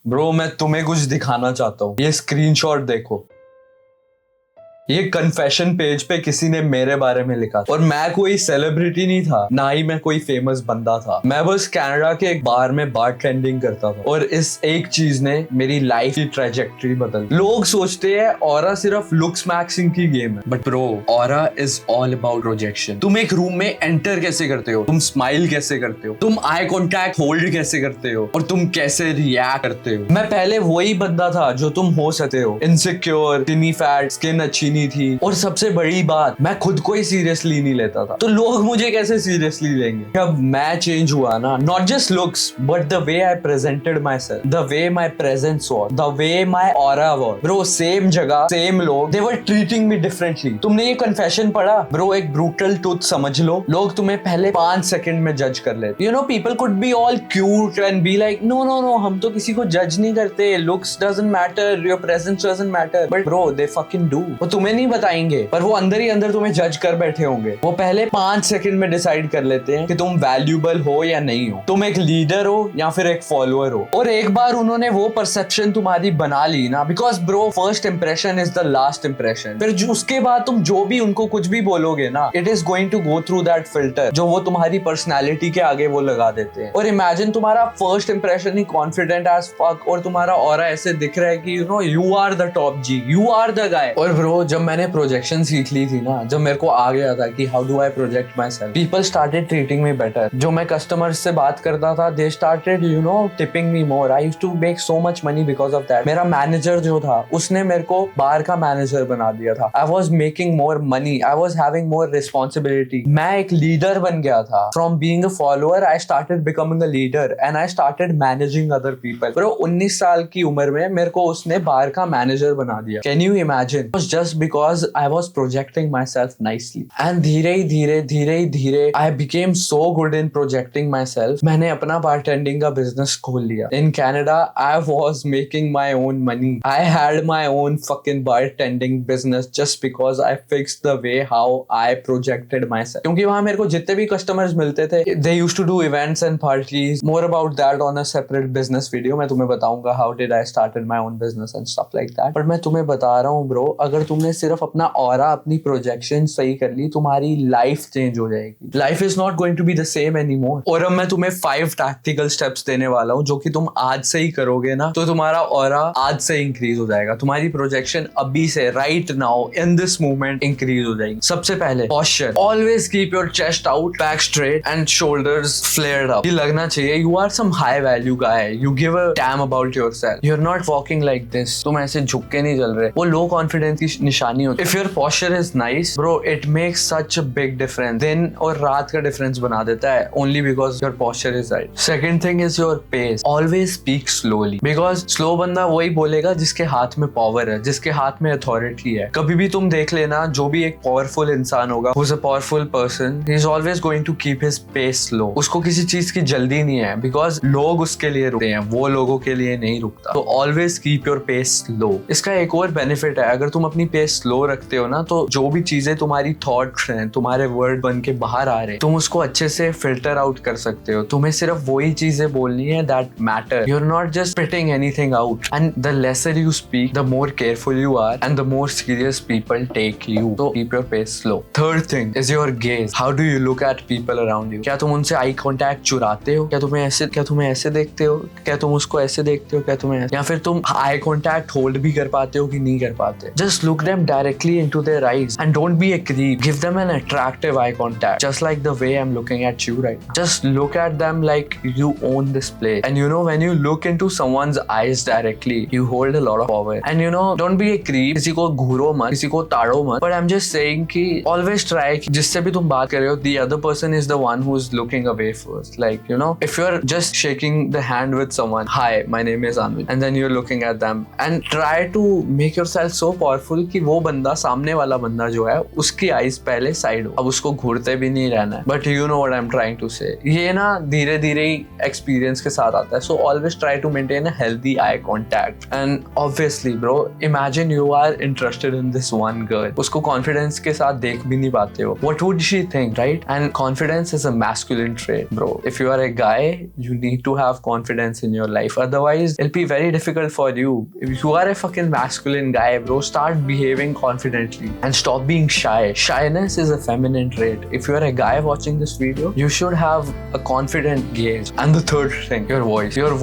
Bro मैं तुम्हें कुछ दिखाना चाहता हूँ, ये स्क्रीनशॉट देखो। ये कन्फेशन पेज पे किसी ने मेरे बारे में लिखा और मैं कोई सेलिब्रिटी नहीं था, ना ही मैं कोई फेमस बंदा था। मैं बस कनाडा के एक बार में बारटेंडिंग करता था और इस एक चीज ने मेरी लाइफ की ट्रैजेक्टरी बदल दी। लोग सोचते हैं ऑरा सिर्फ लुक्स मैक्सिंग की गेम है, but bro aura is all about projection. तुम एक रूम में एंटर कैसे करते हो, तुम स्माइल कैसे करते हो, तुम आई कॉन्टैक्ट होल्ड कैसे करते हो और तुम कैसे रिएक्ट करते हो। मैं पहले वही बंदा था जो तुम हो सकते हो, इनसिक्योर, टिनी फैट, स्किन अच्छी नहीं थी और सबसे बड़ी बात मैं खुद को ही सीरियसली नहीं लेता था। तो लोग मुझे कैसे सीरियसली लेंगे? जब मैं चेंज हुआ ना, not just looks but the way I presented my self, the way my presence was, the way my aura was. Bro same जगह सेम लोग, दे वर ट्रीटिंग मी डिफरेंटली। तुमने ये कन्फेशन पढ़ा? ब्रो एक ब्रूटल ट्रूथ समझ लो, लोग तुम्हें पहले 5 सेकंड में जज कर लेते। You know people could be all cute and be like no no no, हम तो किसी को जज नहीं करते, looks doesn't matter, your presence doesn't matter, but bro they fucking do. वो तुम्हें नहीं बताएंगे पर वो अंदर ही अंदर तुम्हें जज कर बैठे होंगे। वो पहले 5 सेकंड में डिसाइड कर लेते हैं कि तुम वैल्यूएबल हो या नहीं हो, तुम एक लीडर हो या फिर एक फॉलोअर हो। और एक बार उन्होंने वो परसेप्शन तुम्हारी बना ली ना, because bro first impression is the last impression. फिर उसके बाद तुम जो भी उनको कुछ भी बोलोगे ना, it is going to go through that filter जो वो तुम्हारी पर्सनैलिटी के आगे वो लगा देते हैं। और इमेजिन तुम्हारा फर्स्ट इंप्रेशन ही कॉन्फिडेंट एज फक और तुम्हारा ऑरा ऐसे दिख रहा है कि you know you are the top G, you are the guy. और ब्रो जब मैंने प्रोजेक्शन सीख ली थी ना, जब मेरे को आ गया था कि how do I project myself, people started treating me better. जो मैं कस्टमर्स से बात करता था, they started you know tipping me more. I used to make so much money because of that. मेरा मैनेजर जो था उसने मेरे को बाहर का मैनेजर बना दिया था। I was making more money, I was having more responsibility. मैं एक लीडर बन गया था। From being a follower I started becoming a leader and I started managing other people. Bro 19 साल की उम्र में मेरे को उसने बाहर का मैनेजर बना दिया। Can you imagine? Just because I was projecting myself nicely and धीरे I became so good in projecting myself, मैंने अपना bartending का business खोल लिया। In Canada I was making my own money, I had my own fucking bartending business just because I fixed the way how I projected myself। क्योंकि वहाँ मेरे को जितने भी customers मिलते थे, they used to do events and parties, more about that on a separate business video। मैं तुम्हें बताऊंगा how did I started my own business and stuff like that। पर मैं तुम्हें बता रहा हूँ bro, अगर तुमने सिर्फ अपना ऑरा, अपनी प्रोजेक्शन सही कर ली, तुम्हारी लाइफ चेंज हो जाएगी। Life is not going to be the same anymore. और अब मैं तुम्हें 5 टैक्टिकल स्टेप्स देने वाला हूँ जो कि तुम आज से ही करोगे ना, तो तुम्हारा ऑरा आज से इंक्रीज हो जाएगा। तुम्हारी प्रोजेक्शन अभी से right now in this moment increase हो जाएगी। सबसे पहले posture, always keep your chest out, back straight and shoulders flared up. ये लगना चाहिए you are some high value guy, you give a damn about yourself, you are not walking like this. तुम ऐसे झुक के नहीं चल रहे, वो लो कॉन्फिडेंस की निशानी होती है। If your posture is nice bro, it makes such a big difference। दिन और रात का डिफरेंस बना देता है, only because your posture is right। Second thing is your pace, always speak slowly because slow बंदा वही बोलेगा जिसके हाथ में पावर है, जिसके हाथ में अथॉरिटी है। कभी भी तुम देख लेना, जो भी एक पावरफुल इंसान होगा, who's a powerful person, he is always going to keep his pace slow। उसको किसी चीज की जल्दी नहीं है because लोग उसके लिए रुकते हैं, वो लोगों के लिए नहीं रुकता। तो always keep your pace slow। इसका एक और बेनिफिट है, अगर तुम अपनी पेस स्लो रखते हो ना, तो जो भी चीजें तुम्हारी थॉट्स हैं, तुम्हारे वर्ड बन के बाहर आ रहे हैं, तुम उसको अच्छे से फिल्टर आउट कर सकते हो। तुम्हें सिर्फ वही चीजें बोलनी है that matter. You are not just spitting anything out and the lesser you speak, the more careful you are and the more serious people take you. तो keep your pace slow. Third thing is your gaze. How do you look at people around you? क्या तुम उनसे eye contact चुराते हो? क्या तुम्हें ऐसे देखते हो? क्या तुम उसको ऐसे देखते हो? क्या तुम्हें या फिर तुम आई कॉन्टैक्ट होल्ड भी कर पाते हो कि नहीं कर पाते? Just look them directly into their eyes and don't be a creep. Give them an attractive eye contact, just like the way I'm looking at you right now. Just look at them like you own this place. And you know, when you look into someone's eyes directly, you hold a lot of power. And you know, don't be a creep. किसी को घूरो मत, किसी को ताड़ो मत. But I'm just saying कि always try कि जिससे भी तुम बात कर रहे हो, the other person is the one who's looking away first. Like, you know, if you're just shaking the hand with someone, hi, my name is Anuj, and then you're looking at them, and try to make yourself so powerful कि वो बंदा, सामने वाला बंदा जो है, उसकी eyes पहले साइड हो। अब उसको घूरते भी नहीं रहना है, but you know what I am trying to say. ये ना धीरे धीरे ही एक्सपीरियंस के साथ आता है। So always try to maintain a healthy eye contact. And obviously bro, imagine you are interested in this one girl, उसको कॉन्फिडेंस के साथ देख भी नहीं पाते हो। What would she think, right? And confidence is a masculine trait bro. If you are a guy, you need to have confidence in your life, otherwise it'll be very difficult for you. If you are a fucking masculine guy, bro, start behaving confidently and stop being shy. Shyness is a feminine trait. If you are a guy watching this video, you should have a confident gaze. And the third thing, your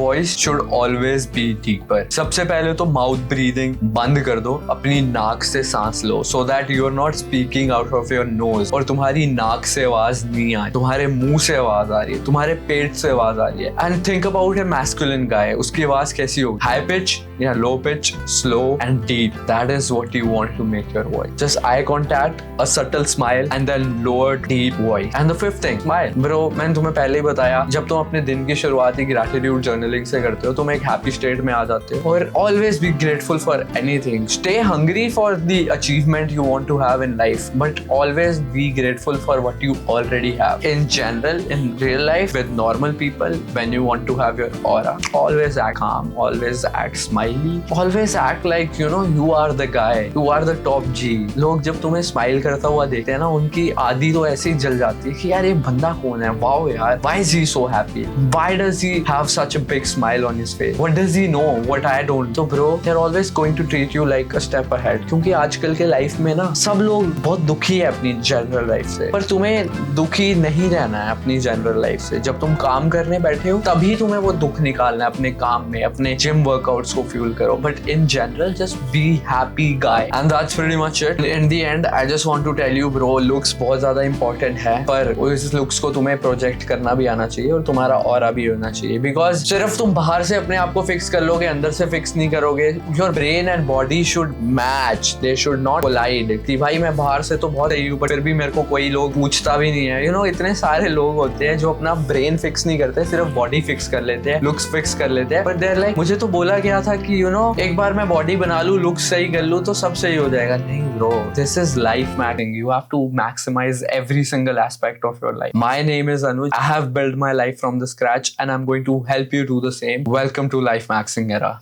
voice should always be deeper. सबसे पहले तो mouth breathing बंद कर दो, अपनी नाक से सांस लो, so that you are not speaking out of your nose और तुम्हारी नाक से आवाज नहीं आ रही, तुम्हारे मुंह से आवाज आ रही है, तुम्हारे पेट से आवाज आ रही है। And think about a masculine guy, उसकी आवाज कैसी होगी? हाई पिच या low pitch, slow and deep. That is what you want to make your voice. Just eye contact, a subtle smile and then lower deep voice. And the fifth thing, smile bro. मैंने तुम्हें पहले ही बताया, जब तुम अपने दिन की शुरुआत ही ग्रैटिट्यूड जर्नलिंग से करते हो, तुम एक हैप्पी स्टेट में आ जाते हो। और always be grateful for anything. Stay hungry for the achievement you want to have in life, but always be grateful for what you already have. In general, in real life with normal people, when you want to have your aura, always act calm, always act smiley, always act like you know you are the guy, you are the top G. लोग जब तुम्हें smile करता हुआ देखते हैं ना, उनकी आधी तो ऐसे ही जल जाती है कि यार ये बंदा कौन है, वाओ यार, why is he so happy, why does he have such a big smile on his face, what does he know what I don't. So bro, they're always going to treat you like a step ahead. क्योंकि आजकल के life में ना सब लोग बहुत दुखी है अपनी जनरल लाइफ से, पर तुम्हें दुखी नहीं रहना है अपनी जनरल लाइफ से। जब तुम काम करने बैठे हो तभी तुम्हें वो दुख निकालना है अपने काम में, अपने जिम वर्कआउट्स को फ्यूल करो, but in general just be happy guy. And that's pretty much it. In the end I just want to tell you bro, looks बहुत ज्यादा इंपॉर्टेंट है, पर उस लुक्स को तुम्हें प्रोजेक्ट करना भी आना चाहिए और तुम्हारा ऑरा भी होना चाहिए। बिकॉज सिर्फ तुम बाहर से अपने आप को फिक्स कर लोगे, अंदर से फिक्स नहीं करोगे। Your brain and body should match, they should not collide. कि भाई मैं बाहर से तो बहुत सही हूँ, पर फिर भी मेरे को कोई लोग पूछता भी नहीं है। यू नो, इतने सारे लोग होते हैं जो अपना ब्रेन फिक्स नहीं करते, सिर्फ बॉडी फिक्स कर लेते हैं, लुक्स फिक्स कर लेते हैं, बट देयर लाइक मुझे तो बोला गया था कि यू नो एक बार मैं बॉडी बना लूं, लुक्स सही कर लूं तो सब सही हो जाएगा। नहीं bro, this is life maxing. You have to maximize every single aspect of your life. My name is Anuj. I have build my life from the scratch and I am going to help you do the same. Welcome to life maxing era.